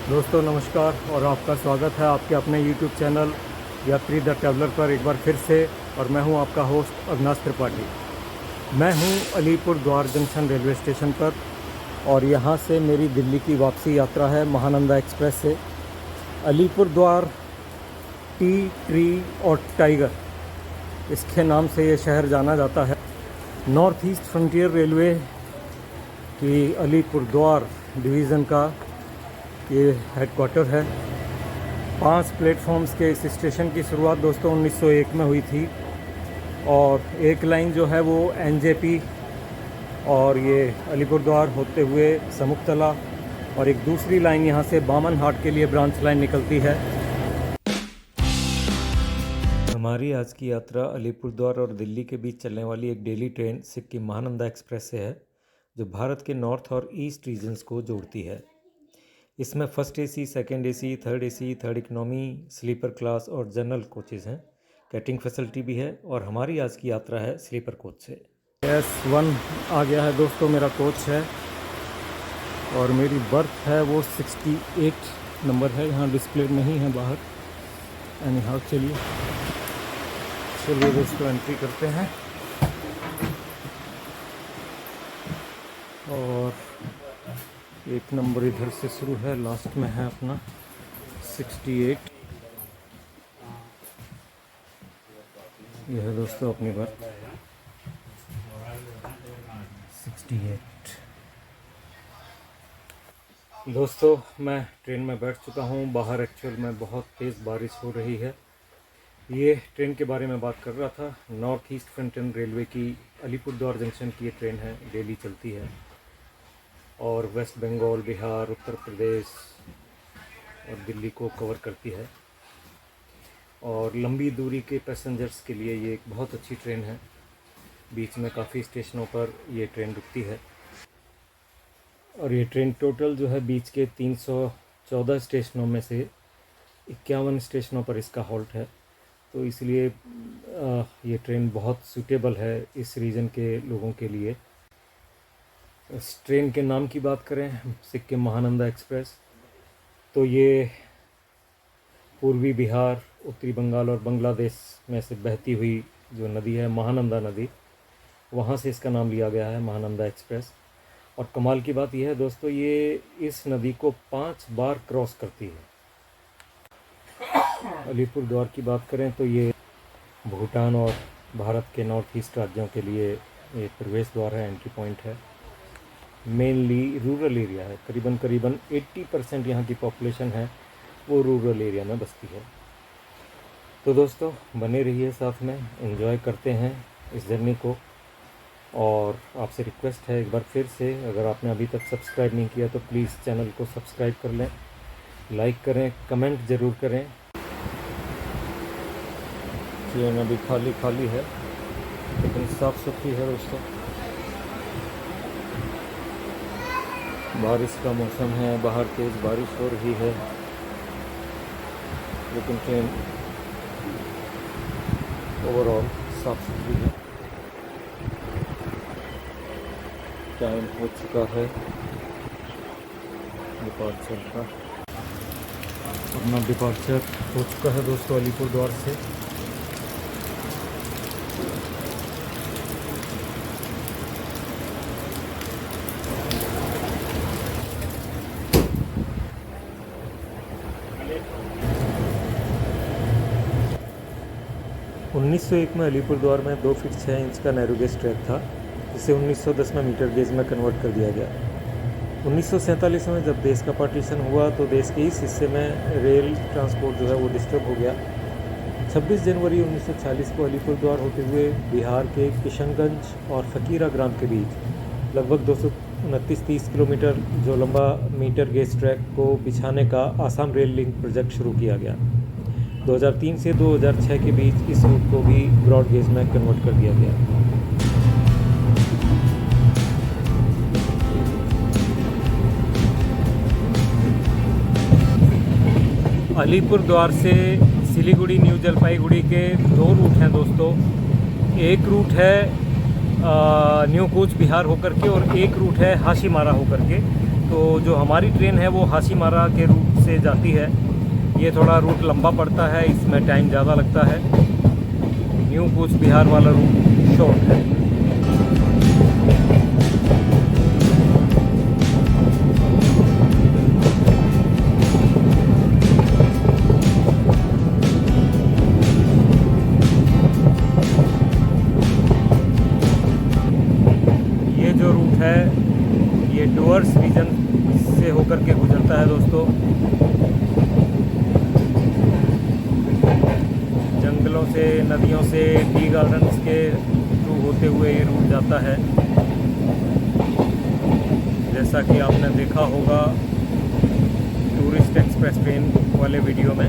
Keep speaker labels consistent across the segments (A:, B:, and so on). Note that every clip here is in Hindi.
A: दोस्तों नमस्कार और आपका स्वागत है आपके अपने YouTube चैनल यात्री द ट्रैवलर पर एक बार फिर से। और मैं हूं आपका होस्ट अविनाश त्रिपाठी। मैं हूं अलीपुर द्वार जंक्शन रेलवे स्टेशन पर और यहां से मेरी दिल्ली की वापसी यात्रा है महानंदा एक्सप्रेस से। अलीपुर द्वार टी ट्री और टाइगर इसके नाम से ये शहर जाना जाता है। नॉर्थ ईस्ट फ्रंटियर रेलवे की अलीपुर द्वार डिवीज़न का ये हेडक्वार्टर है। 5 प्लेटफॉर्म्स के इस स्टेशन की शुरुआत दोस्तों 1901 में हुई थी और एक लाइन जो है वो एनजेपी और ये अलीपुरद्वार होते हुए समुक्तला और एक दूसरी लाइन यहाँ से बामन हाट के लिए ब्रांच लाइन निकलती है। हमारी आज की यात्रा अलीपुरद्वार और दिल्ली के बीच चलने वाली एक daily train Sikkim Mahananda express से है, जो भारत के नॉर्थ और ईस्ट रीजन्स को जोड़ती है। इसमें first AC, second AC, third AC, third economy, sleeper class और जनरल कोचेज़ हैं। कैटरिंग फैसिलिटी भी है और हमारी आज की यात्रा है स्लीपर कोच से। S1 आ गया है दोस्तों, मेरा कोच है और मेरी बर्थ है वो 68 नंबर है। यहाँ डिस्प्ले नहीं है बाहर। एनी हाउ चलिए दोस्तों एंट्री करते हैं और 1 नंबर इधर से शुरू है, लास्ट में है अपना 68। यह है दोस्तों अपनी बार 68। दोस्तों मैं ट्रेन में बैठ चुका हूँ। बाहर एक्चुअल में बहुत तेज़ बारिश हो रही है। ये ट्रेन के बारे में बात कर रहा था। नॉर्थ ईस्ट फ्रंटियर रेलवे की अलीपुरद्वार जंक्शन की ये ट्रेन है, डेली चलती है और वेस्ट बंगाल, बिहार, उत्तर प्रदेश और दिल्ली को कवर करती है। और लंबी दूरी के पैसेंजर्स के लिए ये एक बहुत अच्छी ट्रेन है। बीच में काफ़ी स्टेशनों पर ये ट्रेन रुकती है और ये ट्रेन टोटल जो है बीच के 314 स्टेशनों में से 51 स्टेशनों पर इसका हॉल्ट है। तो इसलिए ये ट्रेन बहुत सूटेबल है इस रीजन के लोगों के लिए। इस ट्रेन के नाम की बात करें, सिक्किम महानंदा एक्सप्रेस, तो ये पूर्वी बिहार, उत्तरी बंगाल और बांग्लादेश में से बहती हुई जो नदी है महानंदा नदी, वहाँ से इसका नाम लिया गया है महानंदा एक्सप्रेस। और कमाल की बात यह है दोस्तों, ये इस नदी को 5 बार क्रॉस करती है। अलीपुरद्वार की बात करें तो ये भूटान और भारत के नॉर्थ ईस्ट राज्यों के लिए एक प्रवेश द्वार है, एंट्री पॉइंट है। मेनली रूरल एरिया है, करीबन 80% यहाँ की पॉपुलेशन है वो रूरल एरिया में बसती है। तो दोस्तों बने रहिए साथ में, एंजॉय करते हैं इस जर्नी को। और आपसे रिक्वेस्ट है एक बार फिर से, अगर आपने अभी तक सब्सक्राइब नहीं किया तो प्लीज़ चैनल को सब्सक्राइब कर लें, लाइक करें, कमेंट ज़रूर करें। ट्रेन अभी खाली है लेकिन साफ़ सुथरी है दोस्तों। बारिश का मौसम है, बाहर तेज़ बारिश हो रही है लेकिन ट्रेन ओवरऑल साफ सुथरी है। टाइम हो चुका है डिपार्चर का। अपना डिपार्चर हो चुका है दोस्तों अलीपुरद्वार से। उन्नीस 1901 में अलीपुरद्वार में 2 फीट 6 इंच का नैरो गेज ट्रैक था, जिसे 1910 में मीटर गेज में कन्वर्ट कर दिया गया। 1947 में जब देश का पार्टीशन हुआ तो देश के इस हिस्से में रेल ट्रांसपोर्ट जो है वो डिस्टर्ब हो गया। 26 जनवरी 1940 को अलीपुरद्वार होते हुए बिहार के किशनगंज और फकीरा ग्राम के बीच लगभग 229-30 किलोमीटर जो लंबा मीटर गेज ट्रैक को बिछाने का आसाम रेल लिंक प्रोजेक्ट शुरू किया गया। 2003 से 2006 के बीच इस रूट को भी ब्रॉड गेज में कन्वर्ट कर दिया गया। अलीपुरद्वार से सिलीगुड़ी, न्यू जलपाईगुड़ी के 2 रूट हैं दोस्तों। एक रूट है न्यू कूच बिहार होकर के और एक रूट है हाशीमारा होकर के। तो जो हमारी ट्रेन है वो हाशीमारा के रूट से जाती है। ये थोड़ा रूट लंबा पड़ता है, इसमें टाइम ज़्यादा लगता है। न्यू कूच बिहार वाला रूट शॉर्ट है। ये जो रूट है ये डुअर्स रीजन से होकर के गुजरता है दोस्तों। जंगलों से, नदियों से, टी गार्डन्स के थ्रू होते हुए ये रूट जाता है। जैसा कि आपने देखा होगा टूरिस्ट एक्सप्रेस ट्रेन वाले वीडियो में।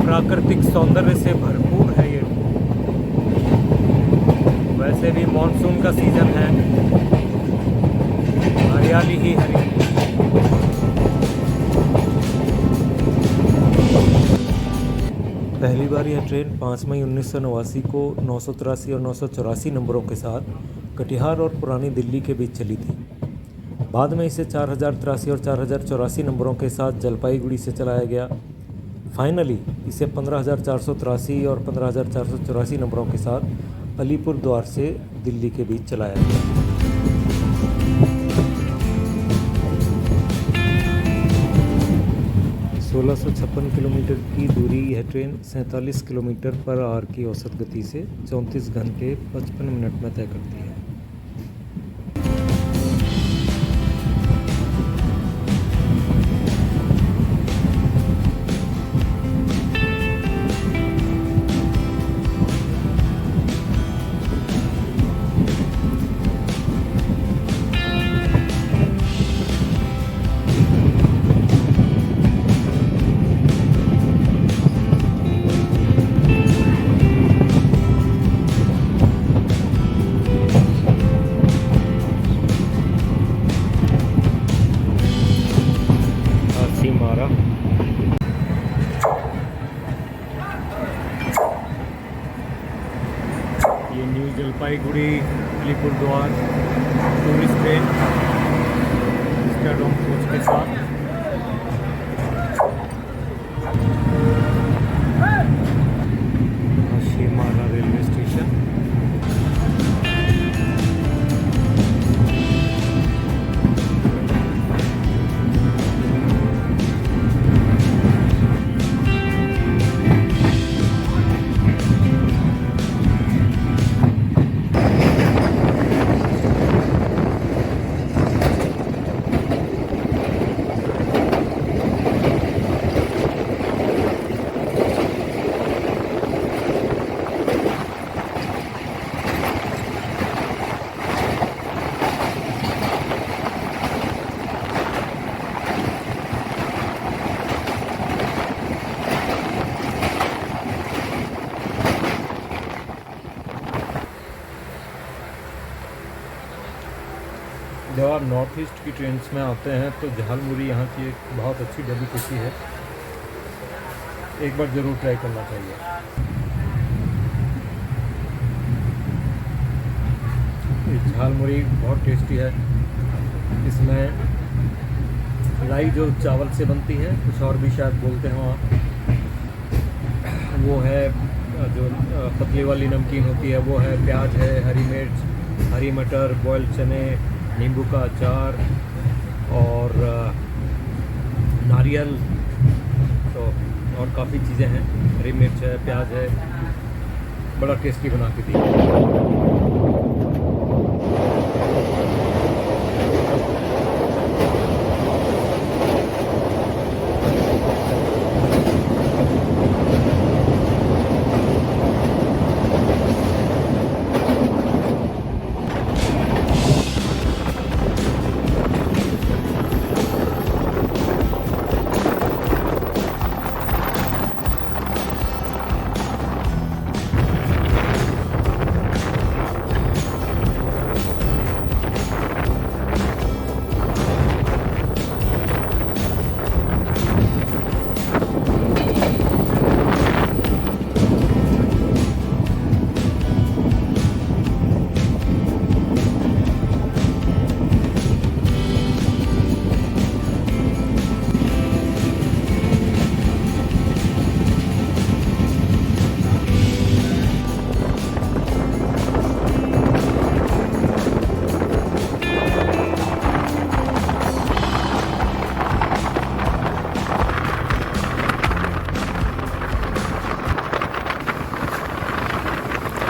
A: प्राकृतिक सौंदर्य से भरपूर है ये। वैसे भी मॉनसून का सीजन है, हरियाली ही हरियाली। पहली बार यह ट्रेन 5 मई 1989 को 983 और 984 नंबरों के साथ कटिहार और पुरानी दिल्ली के बीच चली थी। बाद में इसे 4083 और 4084 नंबरों के साथ जलपाईगुड़ी से चलाया गया। फाइनली इसे 15483 और 15484 नंबरों के साथ अलीपुर द्वार से दिल्ली के बीच चलाया गया। सोलह 1656 किलोमीटर की दूरी यह ट्रेन 47 किलोमीटर पर आवर की औसत गति से 34 घंटे 55 मिनट में तय करती है। हाशीमारा ये न्यू जलपाईगुड़ी अलीपुर द्वार टूरिस्ट ट्रेन स्टाडोम कोच के साथ। Hashimara railway station. जब आप नॉर्थ ईस्ट की ट्रेन्स में आते हैं तो झालमुरी यहाँ की एक बहुत अच्छी डेलिकेसी है, एक बार ज़रूर ट्राई करना चाहिए। ये झालमुरी बहुत टेस्टी है। इसमें राई जो चावल से बनती है, कुछ और भी शायद बोलते हैं वहाँ, वो है जो पतली वाली नमकीन होती है वो है, प्याज है, हरी मिर्च, हरी मटर, बॉयल चने, नींबू का अचार और नारियल, तो और काफ़ी चीज़ें हैं, हरी मिर्च है, प्याज है, बड़ा टेस्टी बना के दी।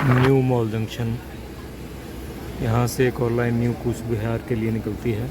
A: न्यू मॉल जंक्शन, यहाँ से एक और लाइन न्यू कूच बिहार के लिए निकलती है।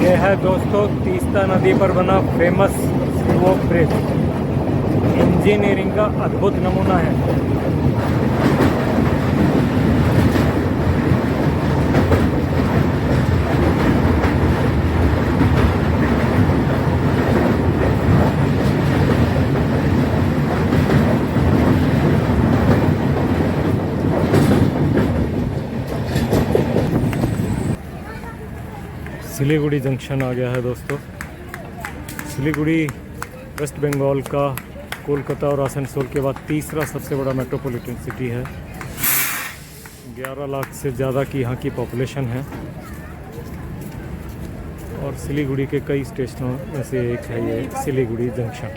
A: यह है दोस्तों तीस्ता नदी पर बना फेमस स्लोप ब्रिज। इंजीनियरिंग का अद्भुत नमूना है। सिलीगुड़ी जंक्शन आ गया है दोस्तों। सिलीगुड़ी वेस्ट बंगाल का कोलकाता और आसनसोल के बाद तीसरा सबसे बड़ा मेट्रोपॉलिटन सिटी है। 11 लाख से ज़्यादा की यहाँ की पॉपुलेशन है और सिलीगुड़ी के कई स्टेशनों में से एक है ये Siliguri junction.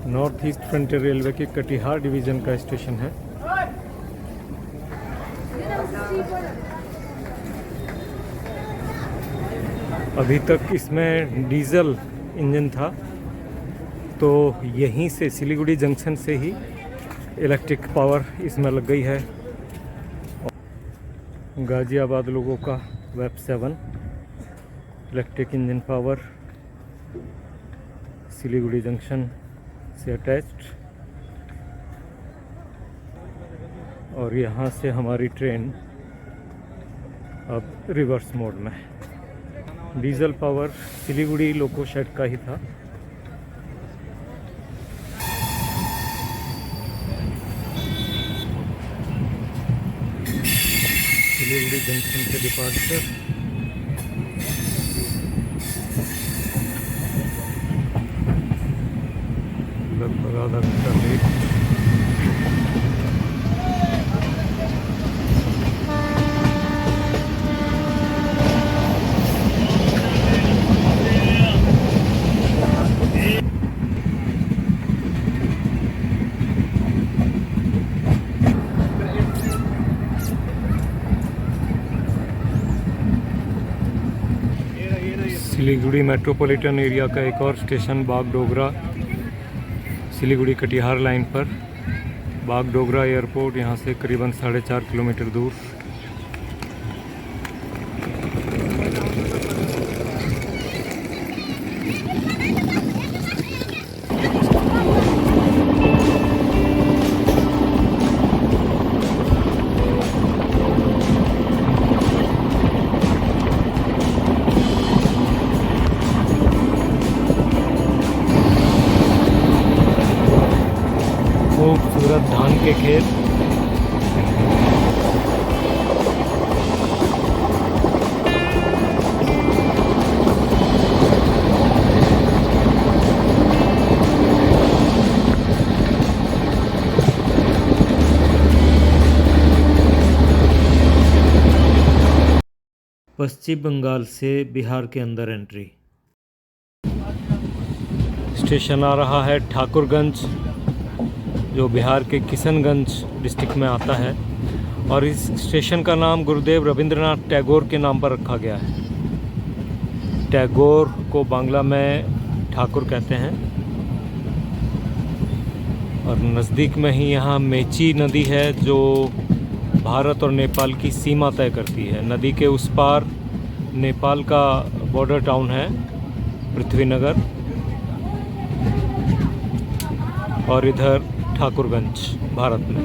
A: North east frontier railway के कटिहार डिवीज़न का स्टेशन है। अभी तक इसमें डीजल इंजन था, तो यहीं से सिलीगुड़ी जंक्शन से ही इलेक्ट्रिक पावर इसमें लग गई है। गाज़ियाबाद लोगों का web 7 electric engine power Siliguri junction से अटैच्ड। और यहाँ से हमारी ट्रेन अब रिवर्स मोड में। Diesel power Siliguri loco shed का ही था। सिलीगुड़ी जंक्शन से डिपार्चर। लगभग आधा घंटा लेट। सिलीगुड़ी मेट्रोपॉलिटन एरिया का एक और स्टेशन बागडोगरा, सिलीगुड़ी कटिहार लाइन पर। बागडोगरा एयरपोर्ट यहाँ से करीबन 4.5 किलोमीटर दूर। खूबसूरत धान के खेत। पश्चिम बंगाल से बिहार के अंदर एंट्री। स्टेशन आ रहा है ठाकुरगंज, जो बिहार के किशनगंज डिस्ट्रिक्ट में आता है। और इस स्टेशन का नाम गुरुदेव रविंद्रनाथ टैगोर के नाम पर रखा गया है। टैगोर को बांग्ला में ठाकुर कहते हैं। और नज़दीक में ही यहाँ मेची नदी है, जो भारत और नेपाल की सीमा तय करती है। नदी के उस पार नेपाल का बॉर्डर टाउन है पृथ्वीनगर, और इधर ठाकुरगंज भारत में।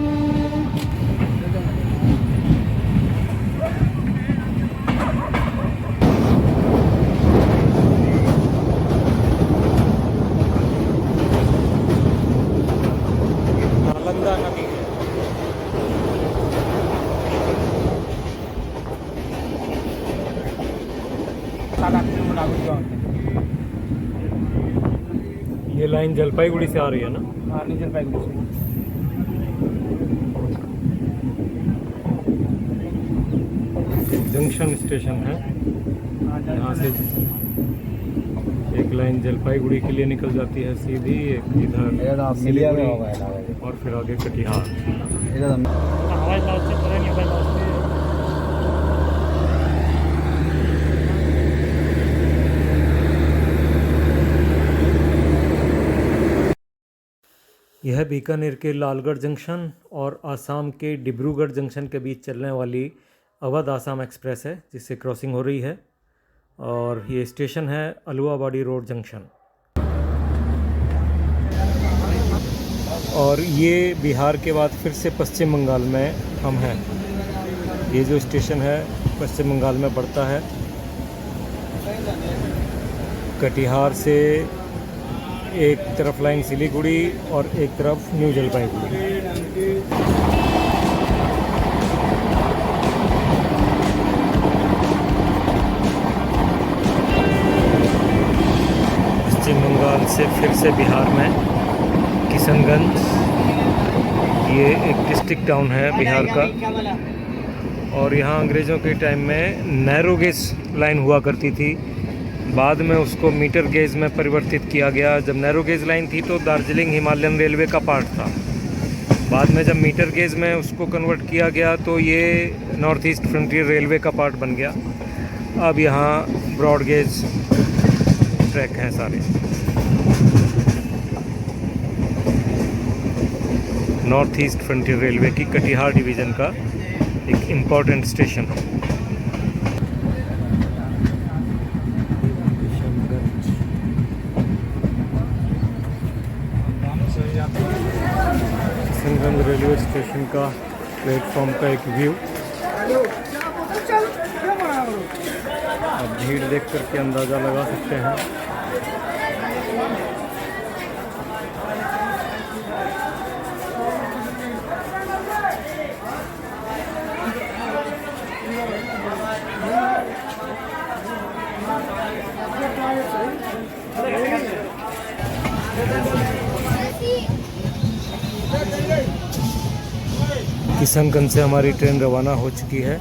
A: नालंदा नदी है। ये लाइन जलपाईगुड़ी से आ रही है ना?
B: हाँ, नहीं जलपाईगुड़ी से।
A: जंक्शन स्टेशन है। यहाँ से एक लाइन जलपाईगुड़ी के लिए निकल जाती है सीधी, एक इधर सिलीगुड़ी और फिर आगे कटिहार। यह बीकानेर के लालगढ़ जंक्शन और आसाम के डिब्रूगढ़ जंक्शन के बीच चलने वाली अवध आसाम एक्सप्रेस है, जिससे क्रॉसिंग हो रही है। और ये स्टेशन है अलुआबाड़ी रोड जंक्शन। और ये बिहार के बाद फिर से पश्चिम बंगाल में हम हैं। ये जो स्टेशन है पश्चिम बंगाल में पड़ता है। कटिहार से एक तरफ लाइन सिलीगुड़ी और एक तरफ न्यू जलपाईगुड़ी। पश्चिम बंगाल से फिर से बिहार में किशनगंज, ये एक डिस्ट्रिक्ट टाउन है बिहार का। और यहाँ अंग्रेज़ों के टाइम में नैरो गेज लाइन हुआ करती थी, बाद में उसको मीटर गेज में परिवर्तित किया गया। जब नैरो गेज लाइन थी तो दार्जिलिंग हिमालयन रेलवे का पार्ट था। बाद में जब मीटर गेज में उसको कन्वर्ट किया गया तो ये नॉर्थ ईस्ट फ्रंटियर रेलवे का पार्ट बन गया। अब यहाँ ब्रॉड गेज ट्रैक हैं सारे। नॉर्थ ईस्ट फ्रंटियर रेलवे की कटिहार डिवीज़न का एक इम्पॉर्टेंट स्टेशन है। किशनगंज रेलवे स्टेशन का प्लेटफॉर्म का एक व्यू। अब भीड़ देख करके अंदाज़ा लगा सकते हैं। किशनगंज से हमारी ट्रेन रवाना हो चुकी है।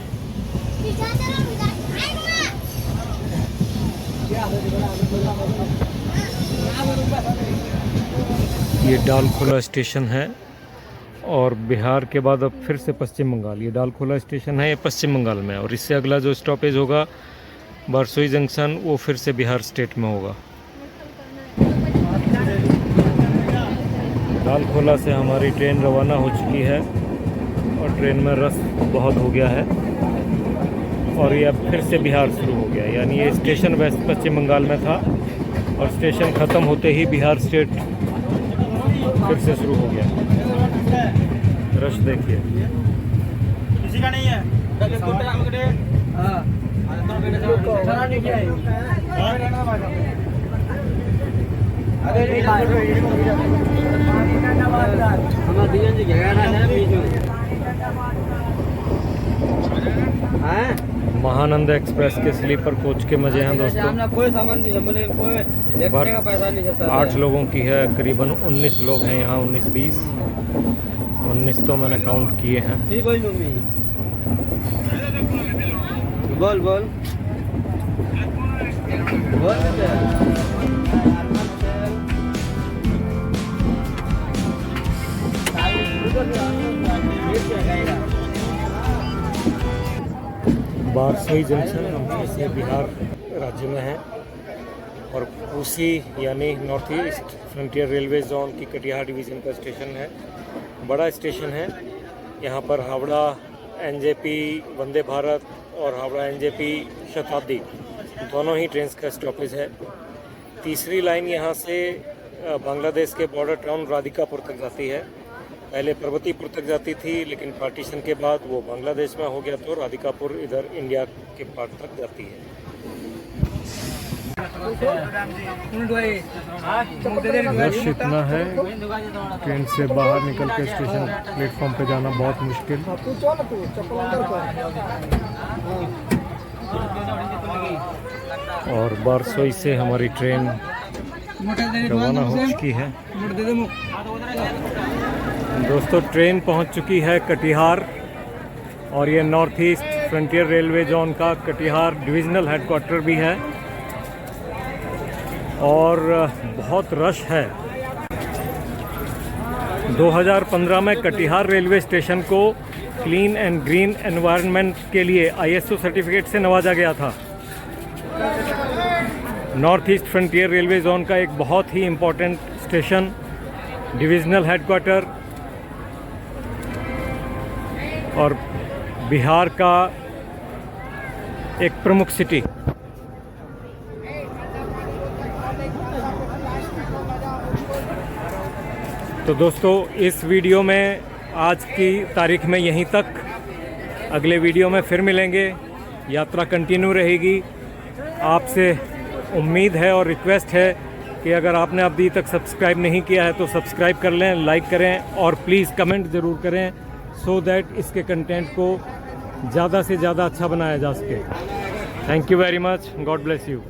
A: ये डालखोला स्टेशन है और बिहार के बाद अब फिर से पश्चिम बंगाल। ये डालखोला स्टेशन है, ये पश्चिम बंगाल में है। और इससे अगला जो स्टॉपेज होगा बारसोई जंक्शन, वो फिर से बिहार स्टेट में होगा। डालखोला से हमारी ट्रेन रवाना हो चुकी है और ट्रेन में रश बहुत हो गया है। और ये अब फिर से बिहार शुरू हो गया, यानी ये स्टेशन वेस्ट पश्चिम बंगाल में था और स्टेशन ख़त्म होते ही बिहार स्टेट फिर से शुरू हो गया। रश देखिए।
B: किसी का नहीं है।
A: महानंदा एक्सप्रेस के स्लीपर कोच के मजे हैं दोस्तों।
B: कोई सामान नहीं है, मुझे कोई देखने का पैसा नहीं है।
A: 8 लोगों की है, करीबन 19 लोग हैं यहाँ। 19-20 19 तो मैंने काउंट किए हैं।
B: बोल बोल
A: बारसोई जंक्शन हम इसे बिहार राज्य में है और कोसी यानी north east frontier railway zone की कटिहार डिवीज़न का स्टेशन है। बड़ा स्टेशन है। यहाँ पर हावड़ा एनजेपी वंदे भारत और हावड़ा एनजेपी शताब्दी दोनों ही ट्रेन का स्टॉपेज है। तीसरी लाइन यहाँ से बांग्लादेश के बॉर्डर टाउन राधिकापुर तक जाती है। पहले पर्वतीपुर तक जाती थी, लेकिन पार्टीशन के बाद वो बांग्लादेश में हो गया, तो राधिकापुर इधर इंडिया के पार्ट तक जाती है। रश इतना है, ट्रेन से बाहर निकल के स्टेशन प्लेटफॉर्म पे जाना बहुत मुश्किल। और बारसोई से हमारी ट्रेन रवाना हो चुकी है। दोस्तों, ट्रेन पहुंच चुकी है कटिहार, और ये north east frontier railway zone का कटिहार डिविजनल हेडक्वार्टर भी है, और बहुत रश है। 2015 में कटिहार रेलवे स्टेशन को क्लीन एंड ग्रीन एनवायरनमेंट के लिए ISO सर्टिफिकेट से नवाजा गया था। North east frontier railway zone का एक बहुत ही इम्पोर्टेंट स्टेशन, डिविजनल हेडक्वार्टर, और बिहार का एक प्रमुख सिटी। तो दोस्तों, इस वीडियो में आज की तारीख में यहीं तक। अगले वीडियो में फिर मिलेंगे। यात्रा कंटिन्यू रहेगी। आपसे उम्मीद है और रिक्वेस्ट है कि अगर आपने अभी तक सब्सक्राइब नहीं किया है तो सब्सक्राइब कर लें, लाइक करें, और प्लीज़ कमेंट ज़रूर करें, सो दैट इसके कंटेंट को ज़्यादा से ज़्यादा अच्छा बनाया जा सके। Thank you very much. God bless you.